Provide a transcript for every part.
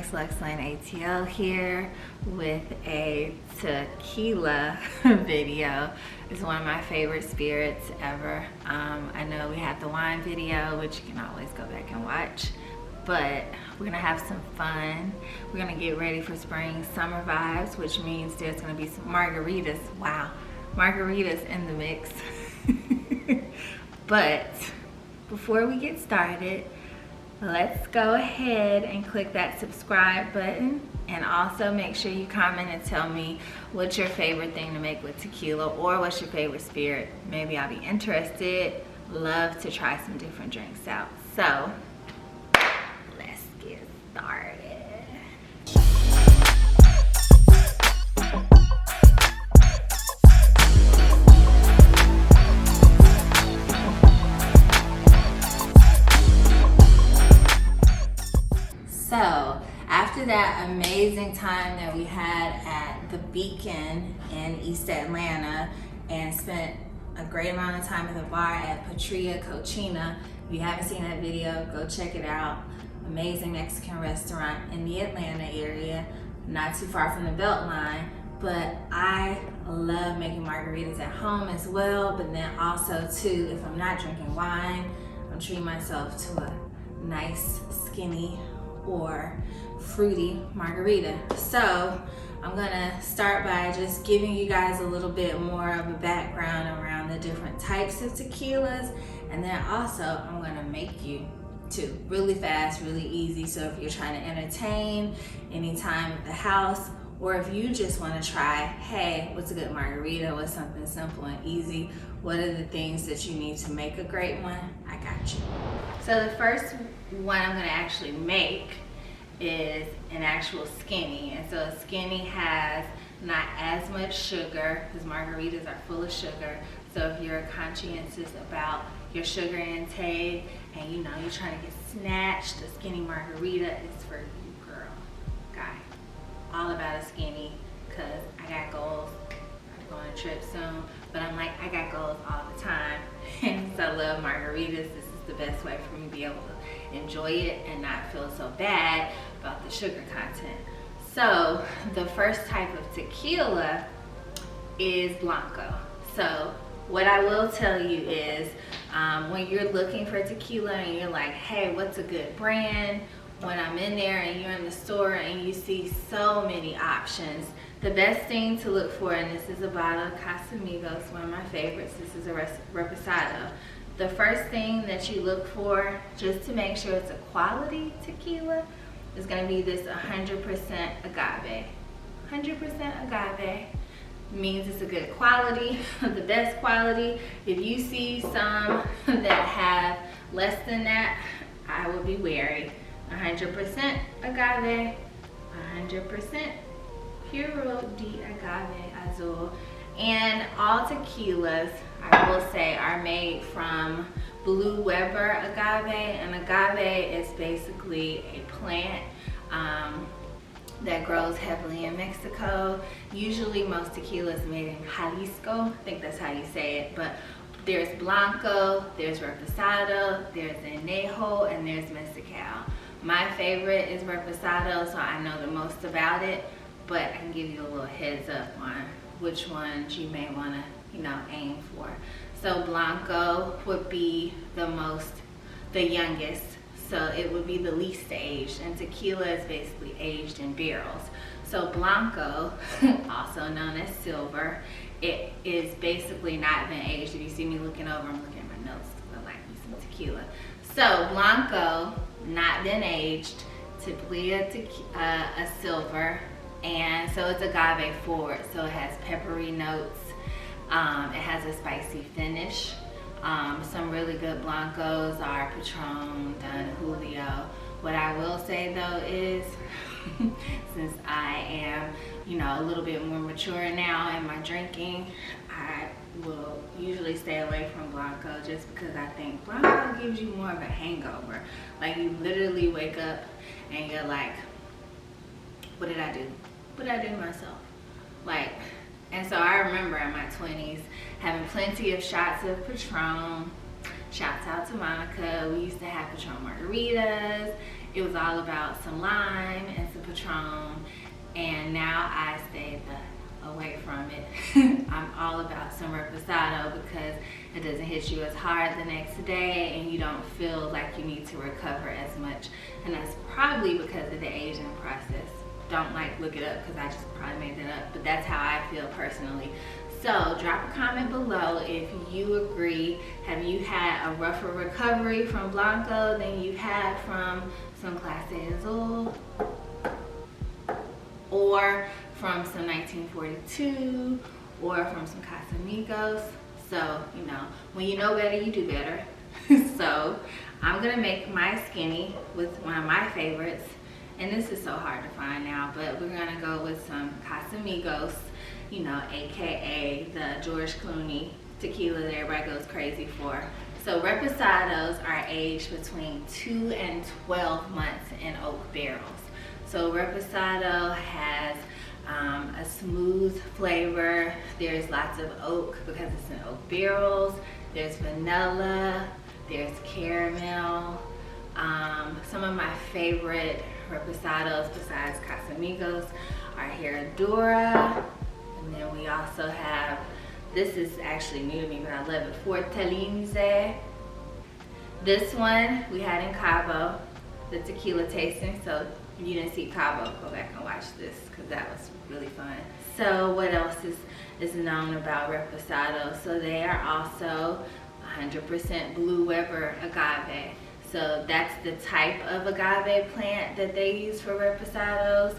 guys, LuxLynneATL here with a tequila video. It's one of my favorite spirits ever. I know we had the wine video, which you can always go back and watch, but we're gonna have some fun. We're gonna get ready for spring summer vibes, which means there's gonna be some margaritas. Wow, margaritas in the mix. But before we get started, let's go ahead and click that subscribe button, and also make sure you comment and tell me what's your favorite thing to make with tequila, or what's your favorite spirit. Maybe I'll be interested. Love to try some different drinks out. So let's get started. So after that amazing time that we had at the Beacon in East Atlanta and spent a great amount of time at the bar at Patria Cochina, if you haven't seen that video, go check it out. Amazing Mexican restaurant in the Atlanta area, not too far from the Beltline. But I love making margaritas at home as well, but then also too, if I'm not drinking wine, I'm treating myself to a nice skinny or fruity margarita. So I'm gonna start by just giving you guys a little bit more of a background around the different types of tequilas, and then also I'm gonna make you too, really fast, really easy. So if you're trying to entertain anytime at the house, or if you just want to try, hey, what's a good margarita? What's something simple and easy? What are the things that you need to make a great one? I got you. So the first one I'm gonna actually make is an actual skinny. And so a skinny has not as much sugar, because margaritas are full of sugar. So if you're conscientious about your sugar intake and you know you're trying to get snatched, a skinny margarita is for you, girl, guy. All about a skinny, because I got goals. I'm going on a trip soon, but I'm like, I got goals all the time. And so I love margaritas. This is the best way for me to be able to enjoy it and not feel so bad about the sugar content. So the first type of tequila is Blanco. So what I will tell you is when you're looking for tequila and you're like, hey, what's a good brand? When I'm in there and you're in the store and you see so many options, the best thing to look for, and this is a bottle of Casamigos, one of my favorites. This is a Reposado. The first thing that you look for, just to make sure it's a quality tequila, is going to be this 100% agave. 100% agave means it's a good quality, the best quality. If you see some that have less than that, I would be wary. 100% agave, 100% Puro de Agave Azul. And all tequilas, I will say, are made from Blue Weber agave, and agave is basically a plant that grows heavily in Mexico. Usually most tequila is made in Jalisco, I think that's how you say it, but there's Blanco, there's Reposado, there's añejo, and there's mezcal. My favorite is Reposado, so I know the most about it, but I can give you a little heads up on which ones you may want to, aim for. So Blanco would be the youngest, so it would be the least aged, and tequila is basically aged in barrels. So Blanco, also known as silver, it is basically not been aged. If you see me looking over, I'm looking at my notes because I like me some tequila. So Blanco, not been aged, typically a silver, and so it's agave forward, so it has peppery notes, it has a spicy finish. Some really good Blancos are Patron, Don Julio. What I will say though is, since I am, a little bit more mature now in my drinking, I will usually stay away from Blanco, just because I think Blanco gives you more of a hangover. Like, you literally wake up and you're like, what did I do? What did I do to myself? Like, and so I remember in my 20s having plenty of shots of Patron. Shouts out to Monica. We used to have Patron margaritas, it was all about some lime and some Patron, and now I stay away from it. I'm all about some reposado because it doesn't hit you as hard the next day and you don't feel like you need to recover as much. And that's probably because of the aging process. Don't look it up because I just probably made it up, but that's how I feel personally. So drop a comment below if you agree. Have you had a rougher recovery from Blanco than you've had from some Clase Azul? Or from some 1942, or from some Casamigos? So, you know, when you know better, you do better. So, I'm gonna make my skinny with one of my favorites. And this is so hard to find now, but we're gonna go with some Casamigos, you know, AKA the George Clooney tequila that everybody goes crazy for. So reposados are aged between 2 and 12 months in oak barrels. So reposado has a smooth flavor. There's lots of oak because it's in oak barrels. There's vanilla, there's caramel. Some of my favorite reposados besides Casamigos are Herradura. And then we also have, this is actually new to me, but I love it, Fortaleza. This one we had in Cabo, the tequila tasting. So if you didn't see Cabo, go back and watch this because that was really fun. So what else is known about reposado? So they are also 100% Blue Weber agave. So that's the type of agave plant that they use for reposados.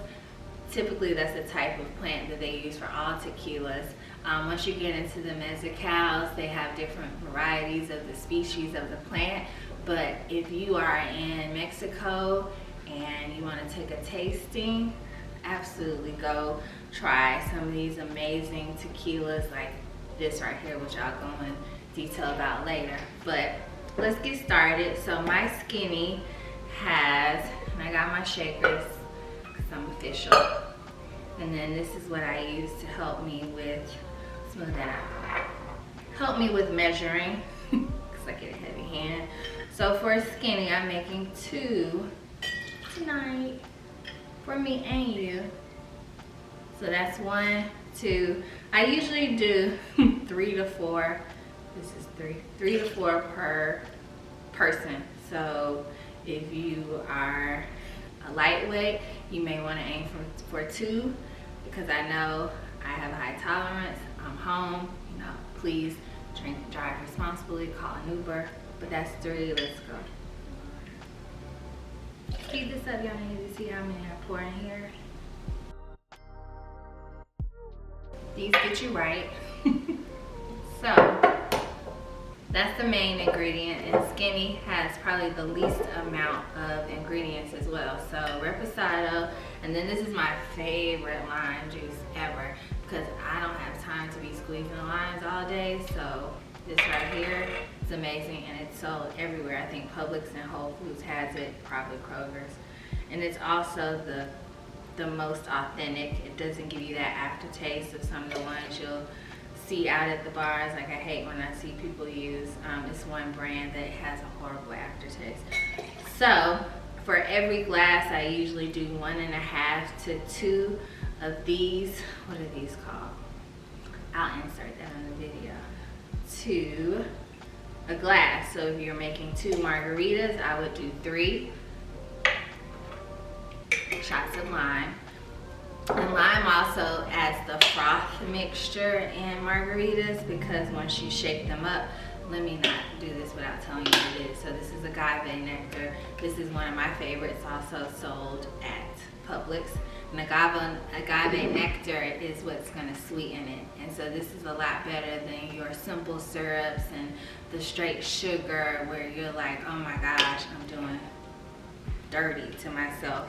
Typically that's the type of plant that they use for all tequilas. Once you get into the mezcals, they have different varieties of the species of the plant. But if you are in Mexico and you want to take a tasting, absolutely go try some of these amazing tequilas like this right here, which I'll go in detail about later. But let's get started. So my skinny has, and I got my shakers because I'm official. And then this is what I use to help me with, smooth that out, help me with measuring because I get a heavy hand. So for a skinny, I'm making 2 tonight for me and you. So that's 1, 2. I usually do 3 to 4. This is 3 to 4 per person. So if you are a lightweight, you may want to aim for 2 because I know I have a high tolerance. I'm home, you know, please drink and drive responsibly, call an Uber. But that's 3, let's go. Speed this up, y'all need to see how many I pour in here. These get you right. So that's the main ingredient, and skinny has probably the least amount of ingredients as well. So reposado, and then this is my favorite lime juice ever because I don't have time to be squeezing the limes all day. So this right here is amazing, and it's sold everywhere. I think Publix and Whole Foods has it, probably Kroger's. And it's also the most authentic. It doesn't give you that aftertaste of some of the ones you'll see out at the bars. Like I hate when I see people use this one brand that has a horrible aftertaste. So for every glass, I usually do 1.5 to 2 of these. What are these called? I'll insert that in the video. To a glass. So if you're making 2 margaritas, I would do 3 shots of lime. And lime also adds the froth mixture in margaritas because once you shake them up, let me not do this without telling you what it is. So this is agave nectar. This is one of my favorites, also sold at Publix. And agave nectar is what's going to sweeten it. And so this is a lot better than your simple syrups and the straight sugar where you're like, oh my gosh, I'm doing dirty to myself.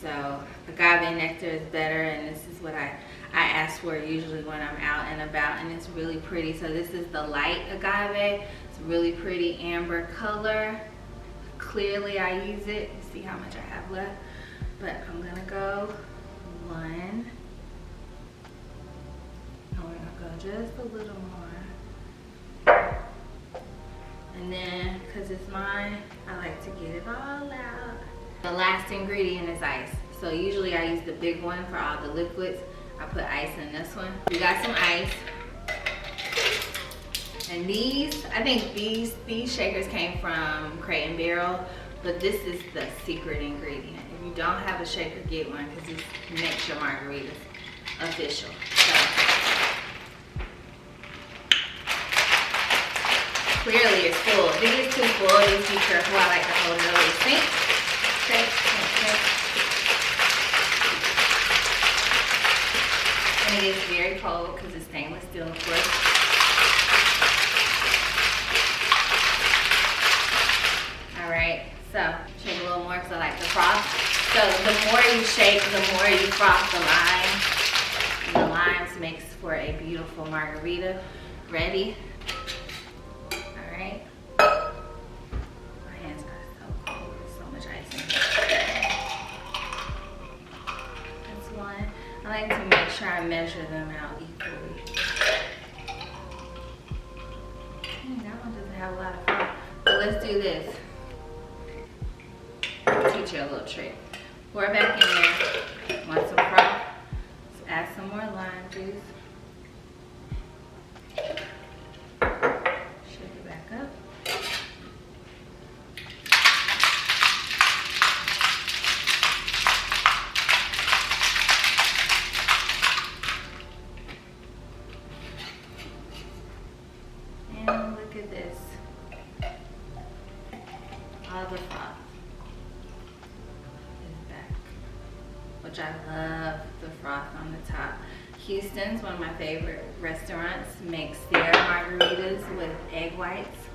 So agave nectar is better, and this is what I ask for usually when I'm out and about, and it's really pretty. So this is the light agave. It's really pretty amber color. Clearly I use it. You see how much I have left, but I'm gonna go 1, and we're gonna go just a little more, and then because it's mine, I like to get it all out. The last ingredient is ice. So usually I use the big one for all the liquids. I put ice in this one. We got some ice. And these, I think these shakers came from Crate & Barrel, but this is the secret ingredient. If you don't have a shaker, get one, because this makes your margaritas official. So, clearly it's full. If it gets too full, just be careful. I like to hold it over the sink. Okay. And it is very cold because it's stainless steel, of course. All right, so shake a little more because I like the froth. So the more you shake, the more you froth the lime. And the limes makes for a beautiful margarita. Ready? All right. My hands are so cold. There's so much ice in here. That's one. I like to make sure I measure them out equally. That one doesn't have a lot of froth. So let's do this. I'll teach you a little trick. Pour it back in there. Want some froth? Let's add some more lime juice. Shake it back up. And look at this. All the froth is back, which I love the froth on the top. Houston's one of my favorite restaurants, makes their margaritas with egg whites,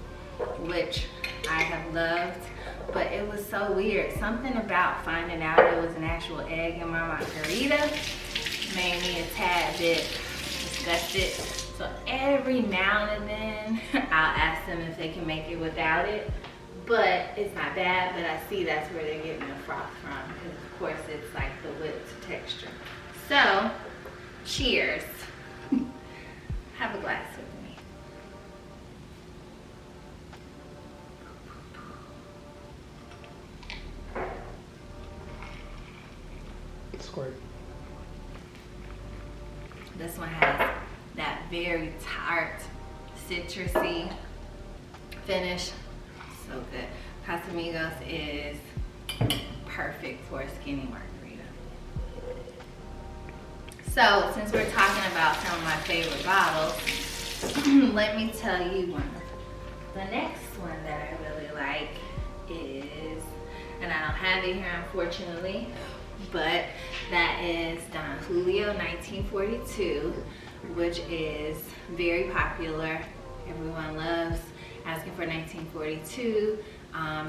which I have loved, but it was so weird. Something about finding out it was an actual egg in my margarita made me a tad bit disgusted. So every now and then, I'll ask them if they can make it without it. But it's not bad, but I see that's where they're getting the froth from, because of course it's like the whipped texture. So, cheers. Have a glass with me. Squirt. This one has that very tart, citrusy finish. So good. Casamigos is perfect for a skinny margarita. So, since we're talking about some of my favorite bottles, let me tell you one. The next one that I really like is, and I don't have it here unfortunately, but that is Don Julio 1942, which is very popular. Everyone loves asking for 1942.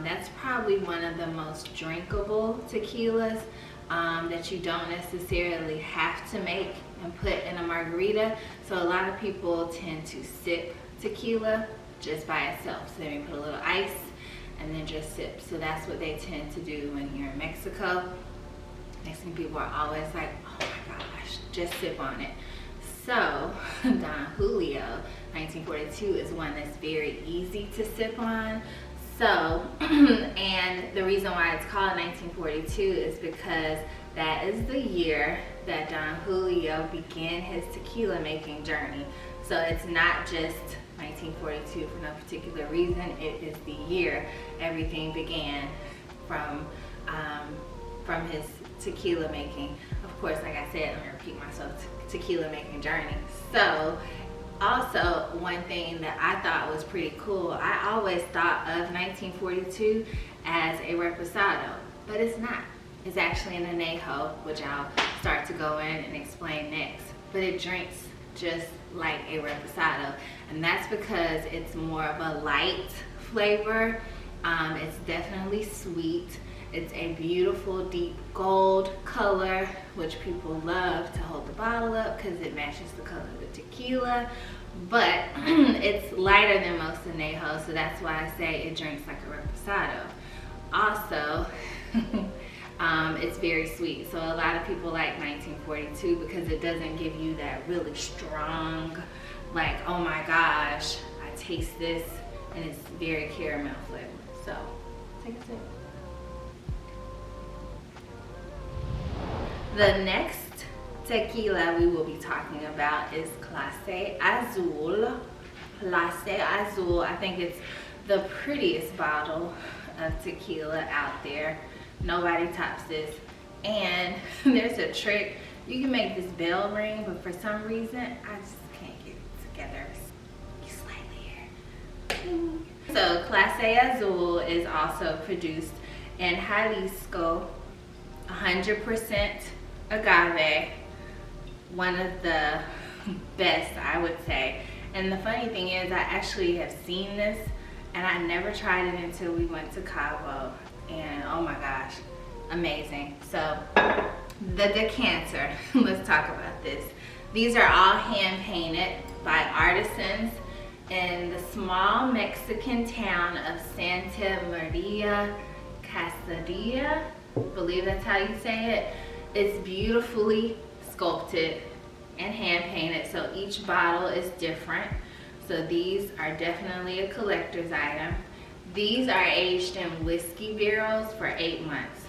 That's probably one of the most drinkable tequilas that you don't necessarily have to make and put in a margarita. So a lot of people tend to sip tequila just by itself. So they put a little ice and then just sip. So that's what they tend to do when you're in Mexico. Mexican people are always like, oh my gosh, just sip on it. So Don Julio 1942 is one that's very easy to sip on. So, and the reason why it's called 1942 is because that is the year that Don Julio began his tequila making journey. So it's not just 1942 for no particular reason. It is the year everything began from his tequila making. Of course, like I said, I'm gonna repeat myself, tequila making journey. So, also, one thing that I thought was pretty cool, I always thought of 1942 as a reposado, but it's not. It's actually an añejo, which I'll start to go in and explain next. But it drinks just like a reposado, and that's because it's more of a light flavor. It's definitely sweet. It's a beautiful deep gold color, which people love to hold the bottle up because it matches the color of the tequila. But it's lighter than most añejos, so that's why I say it drinks like a reposado. Also, it's very sweet. So a lot of people like 1942 because it doesn't give you that really strong, like, oh my gosh, I taste this and it's very caramel flavored. So take a sip. The next tequila we will be talking about is Clase Azul. Clase Azul, I think it's the prettiest bottle of tequila out there. Nobody tops this. And there's a trick. You can make this bell ring, but for some reason, I just can't get it together. Slightly here. So Clase Azul is also produced in Jalisco, 100% agave. One of the best, I would say. And the funny thing is, I actually have seen this and I never tried it until we went to Cabo. And oh my gosh, amazing. So the decanter, let's talk about this. These are all hand painted by artisans in the small Mexican town of Santa Maria Casadilla. I believe that's how you say it. It's beautifully sculpted and hand painted, so each bottle is different. So these are definitely a collector's item. These are aged in whiskey barrels for 8 months.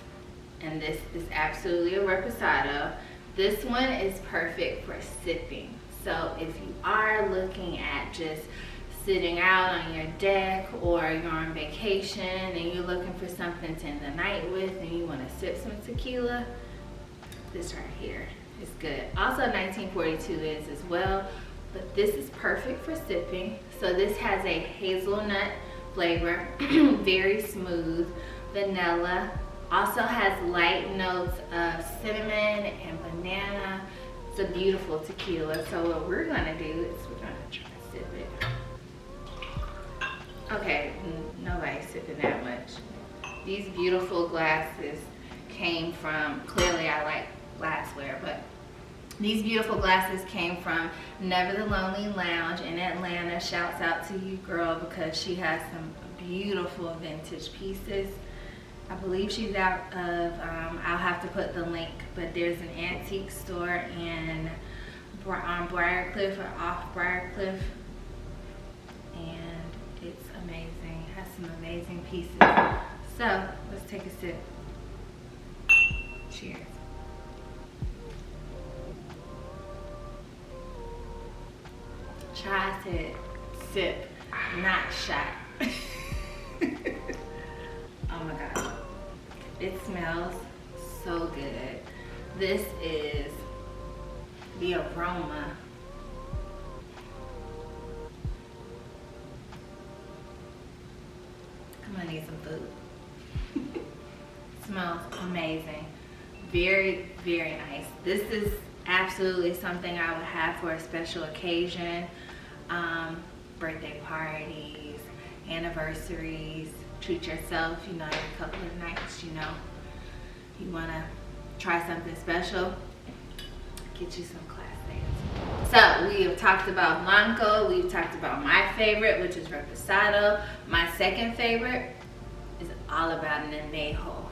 And this is absolutely a reposado. This one is perfect for sipping. So if you are looking at just sitting out on your deck, or you're on vacation and you're looking for something to end the night with and you want to sip some tequila, this right here is good. Also 1942 is as well, but this is perfect for sipping. So this has a hazelnut flavor, very smooth, vanilla, also has light notes of cinnamon and banana. It's a beautiful tequila. So what we're gonna do is we're gonna try to sip it. Okay, nobody's sipping that much. These beautiful glasses came from, clearly I like glassware, but these beautiful glasses came from Never the Lonely Lounge in Atlanta. Shouts out to you, girl, because she has some beautiful vintage pieces. I believe she's out of, I'll have to put the link, but there's an antique store on Briarcliff or off Briarcliff, and it's amazing. It has some amazing pieces. So let's take a sip. Cheers. Try to sip, not shot. Oh my God. It smells so good. This is the aroma. I'm gonna need some food. Smells amazing. Very, very nice. This is absolutely something I would have for a special occasion. Birthday parties, anniversaries. Treat yourself, you know, every couple of nights, you know. You wanna try something special, get you some Clase. So we have talked about Blanco, we've talked about my favorite, which is Reposado. My second favorite is all about an añejo.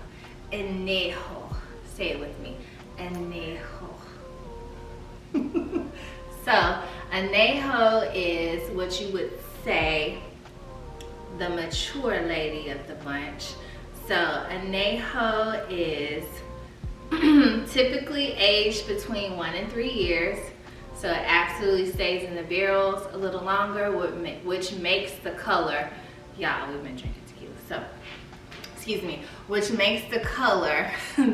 Añejo, say it with me, añejo. So añejo is what you would say the mature lady of the bunch. So añejo is typically aged between 1 and 3 years. So it absolutely stays in the barrels a little longer, which makes the color, y'all, we've been drinking tequila, so, excuse me, which makes the color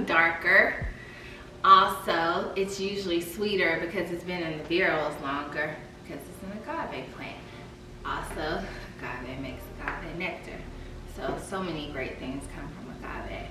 darker. Also, it's usually sweeter because it's been in the barrels longer because it's an agave plant. Also, agave makes agave nectar. So many great things come from agave.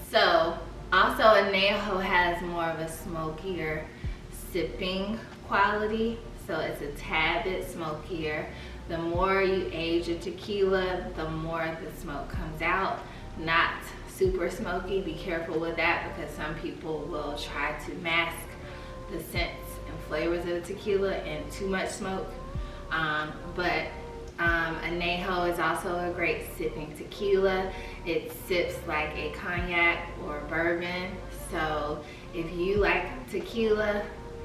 So, also añejo has more of a smokier sipping quality. So it's a tad bit smokier. The more you age a tequila, the more the smoke comes out. Not super smoky, be careful with that because some people will try to mask the scents and flavors of the tequila and too much smoke. Añejo is also a great sipping tequila. It sips like a cognac or bourbon. So if you like tequila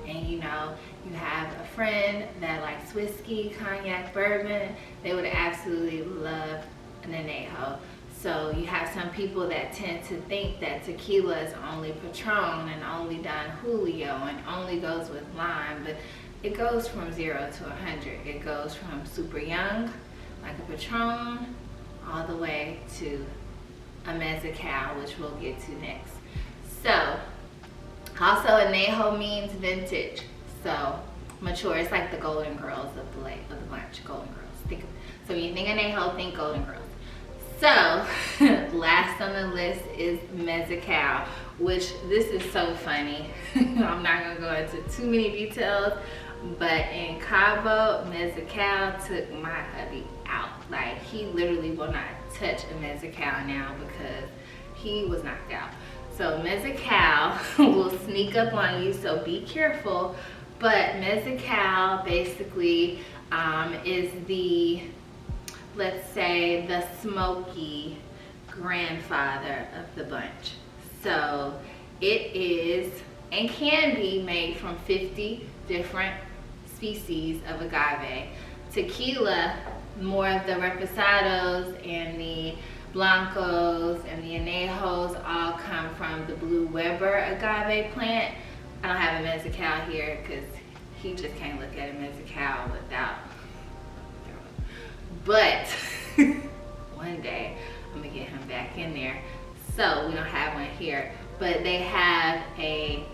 and you know, you have a friend that likes whiskey, cognac, bourbon, they would absolutely love an añejo. So you have some people that tend to think that tequila is only Patron and only Don Julio and only goes with lime, but it goes from 0 to 100. It goes from super young, like a Patron, all the way to a mezcal, which we'll get to next. So, also añejo means vintage. So, mature. It's like the Golden Girls of the bunch. Golden Girls. So when you think añejo, think Golden Girls. So, last on the list is mezcal, which this is so funny. I'm not gonna go into too many details, but in Cabo, mezcal took my hubby out. Like, he literally will not touch a mezcal now because he was knocked out. So mezcal will sneak up on you, so be careful. But mezcal basically is the, let's say, the smoky grandfather of the bunch. So it is and can be made from 50 different species of agave. Tequila, more of the reposados and the blancos and the añejos all come from the blue Weber agave plant. I don't have a mezcal here because he just can't look at a mezcal without. But one day I'm gonna get him back in there. So we don't have one here, but they have a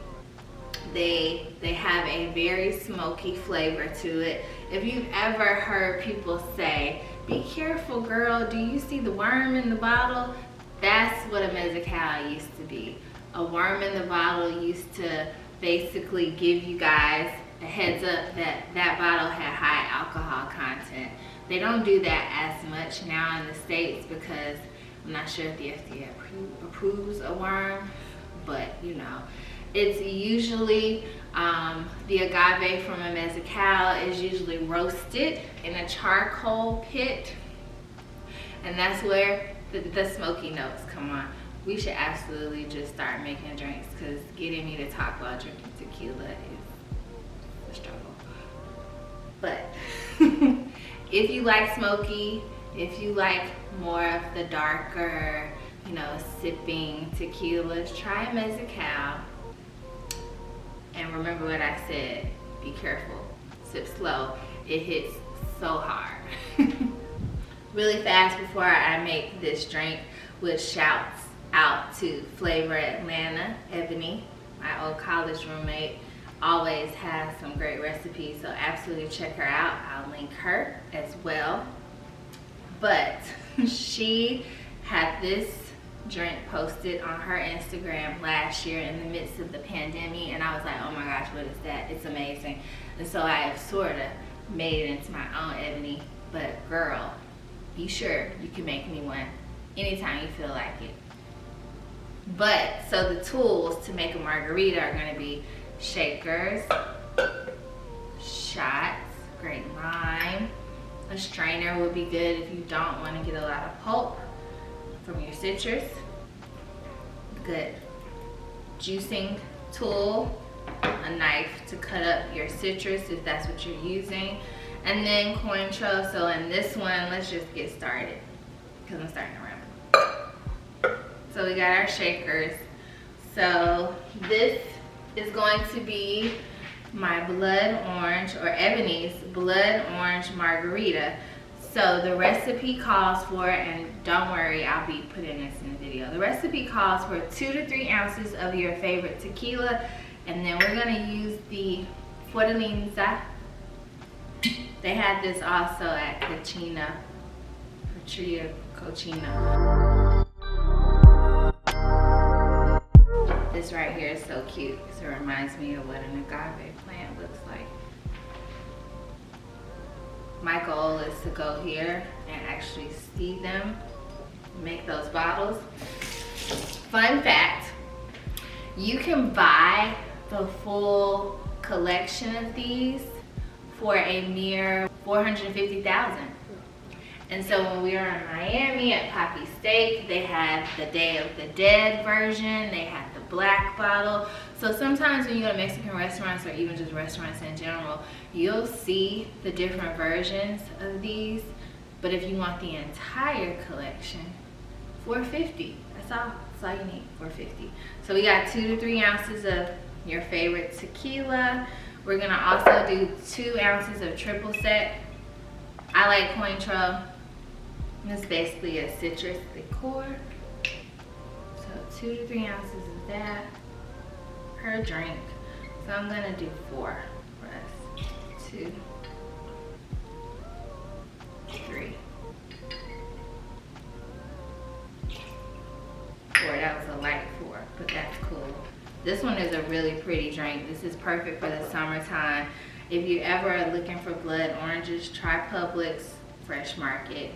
very smoky flavor to it. If you've ever heard people say, "Be careful, girl, do you see the worm in the bottle?" That's what a mezcal used to be. A worm in the bottle used to basically give you guys a heads up that that bottle had high alcohol content. They don't do that as much now in the States because I'm not sure if the FDA approves a worm, but you know, it's usually the agave from a mezcal is usually roasted in a charcoal pit, and that's where the smoky notes come on. We should absolutely just start making drinks because getting me to talk about drinking tequila is a struggle. But if you like smoky, if you like more of the darker, you know, sipping tequilas, try a mezcal. And remember what I said, be careful, sip slow. It hits so hard. Really fast before I make this drink, which shouts out to Flavor Atlanta, Ebony, my old college roommate, always has some great recipes, so absolutely check her out. I'll link her as well. But she had this drink posted on her Instagram last year in the midst of the pandemic, and I was like, oh my gosh, what is that? It's amazing. And so I have sort of made it into my own, Ebony. But girl, be sure you can make me one anytime you feel like it. But so the tools to make a margarita are going to be shakers, shots, great lime. A strainer would be good if you don't want to get a lot of pulp from your citrus. Good juicing tool, a knife to cut up your citrus if that's what you're using, and then Cointreau. So in this one, let's just get started because I'm starting to ramble. So we got our shakers. So this is going to be my Blood Orange, or Ebony's Blood Orange Margarita. So the recipe calls for, and don't worry, I'll be putting this in the video. The recipe calls for 2 to 3 ounces of your favorite tequila, and then we're gonna use the Fortaleza. They had this also at Cochina, Cochina. This right here is so cute because it reminds me of what an agave plant looks like. My goal is to go here and actually see them make those bottles. Fun fact, you can buy the full collection of these for a mere $450,000. And so when we were in Miami at Poppy Steak, they had the Day of the Dead version, they had the black bottle. So sometimes when you go to Mexican restaurants or even just restaurants in general, you'll see the different versions of these. But if you want the entire collection, $4.50. That's all you need, $4.50. So we got 2 to 3 ounces of your favorite tequila. We're gonna also do 2 ounces of triple sec. I like Cointreau. It's basically a citrus liqueur. So 2 to 3 ounces of that per drink. So I'm gonna do 4 for us. 2, 3, 4. That was a light 4, but that's cool. This one is a really pretty drink. This is perfect for the summertime. If you ever are looking for blood oranges, try Publix Fresh Market.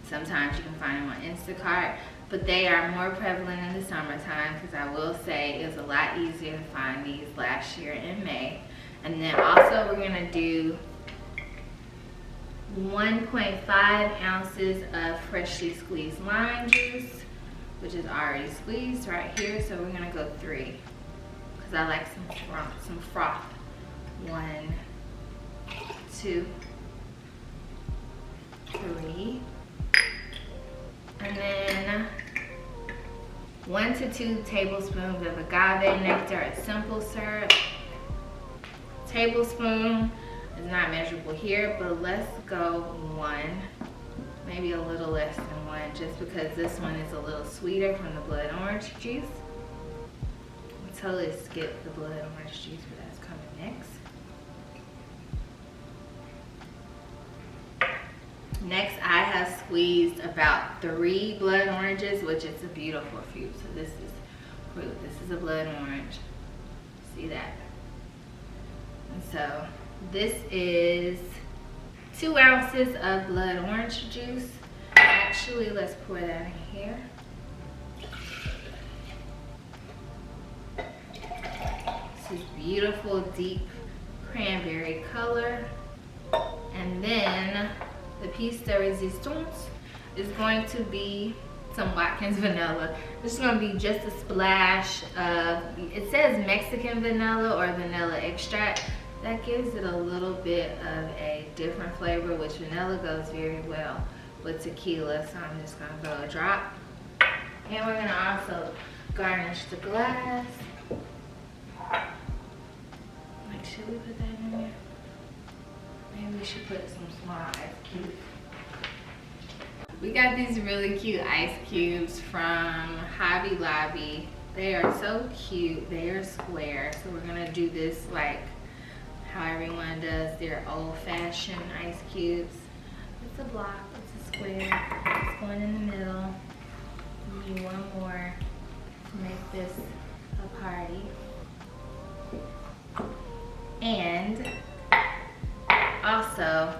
Sometimes you can find them on Instacart, but they are more prevalent in the summertime because I will say it was a lot easier to find these last year in May. And then also we're gonna do 1.5 ounces of freshly squeezed lime juice, which is already squeezed right here. So we're gonna go 3 because I like some froth. 1, 2, 3. And then 1 to 2 tablespoons of agave nectar or simple syrup. Tablespoon is not measurable here, but let's go 1, maybe a little less than 1, just because this one is a little sweeter from the blood orange juice. I totally skipped the blood orange juice, but that's coming next. Next, I have squeezed about 3 blood oranges, which is a beautiful fruit. So this is fruit. This is a blood orange. See that? And so this is 2 ounces of blood orange juice. Actually, let's pour that in here. This is beautiful, deep cranberry color. And then the piece de resistance is going to be some Watkins vanilla. This is going to be just a splash of, it says Mexican vanilla or vanilla extract. That gives it a little bit of a different flavor, which vanilla goes very well with tequila. So I'm just going to go a drop. And we're going to also garnish the glass. Like, should we put that in there? Maybe we should put some small ice cubes. We got these really cute ice cubes from Hobby Lobby. They are so cute. They are square. So we're gonna do this like how everyone does their old-fashioned ice cubes. It's a block, it's a square. It's going in the middle. We need 1 more to make this a party. And also,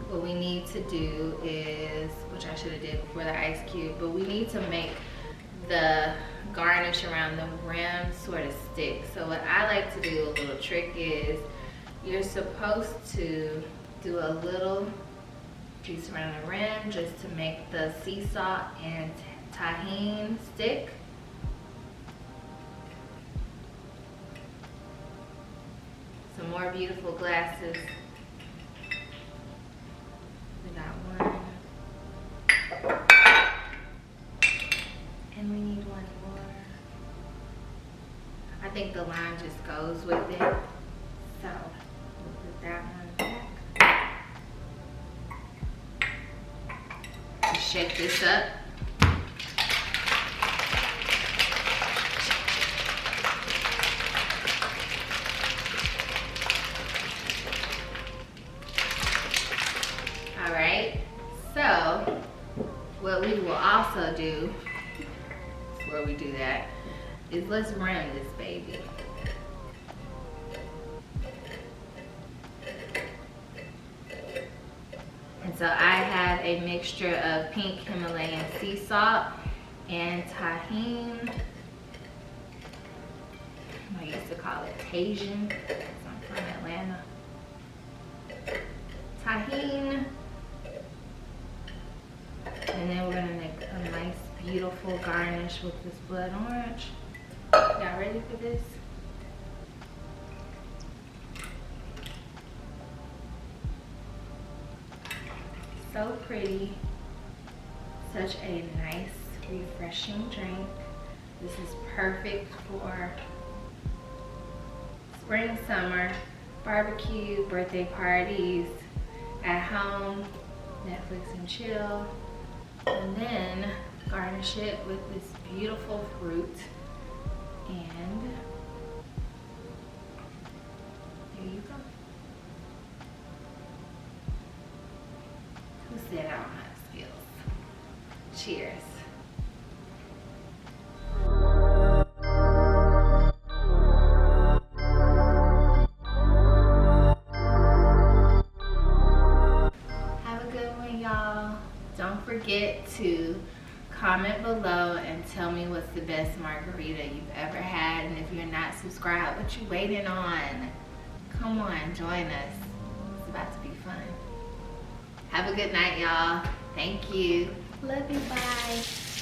what we need to do is, which I should have did before the ice cube, but we need to make the garnish around the rim sort of stick. So what I like to do, a little trick is, you're supposed to do a little piece around the rim just to make the sea salt and tahini stick. Some more beautiful glasses. We got 1. And we need 1 more. I think the lime just goes with it. So we'll put that one back. Just shake this up. So what we will also do before we do that is let's rim this baby. And so I have a mixture of pink Himalayan sea salt and tahini. I used to call it Tajin because I'm from Atlanta. Tahini. And then we're gonna make a nice, beautiful garnish with this blood orange. Y'all ready for this? So pretty. Such a nice, refreshing drink. This is perfect for spring, summer, barbecue, birthday parties, at home, Netflix and chill. And then garnish it with this beautiful fruit. And there you go. Who said I don't have skills? Cheers. Have a good one, y'all. Don't forget to comment below and tell me what's the best margarita you've ever had. And if you're not subscribed, what you waiting on? Come on, join us. It's about to be fun. Have a good night, y'all. Thank you. Love you. Bye.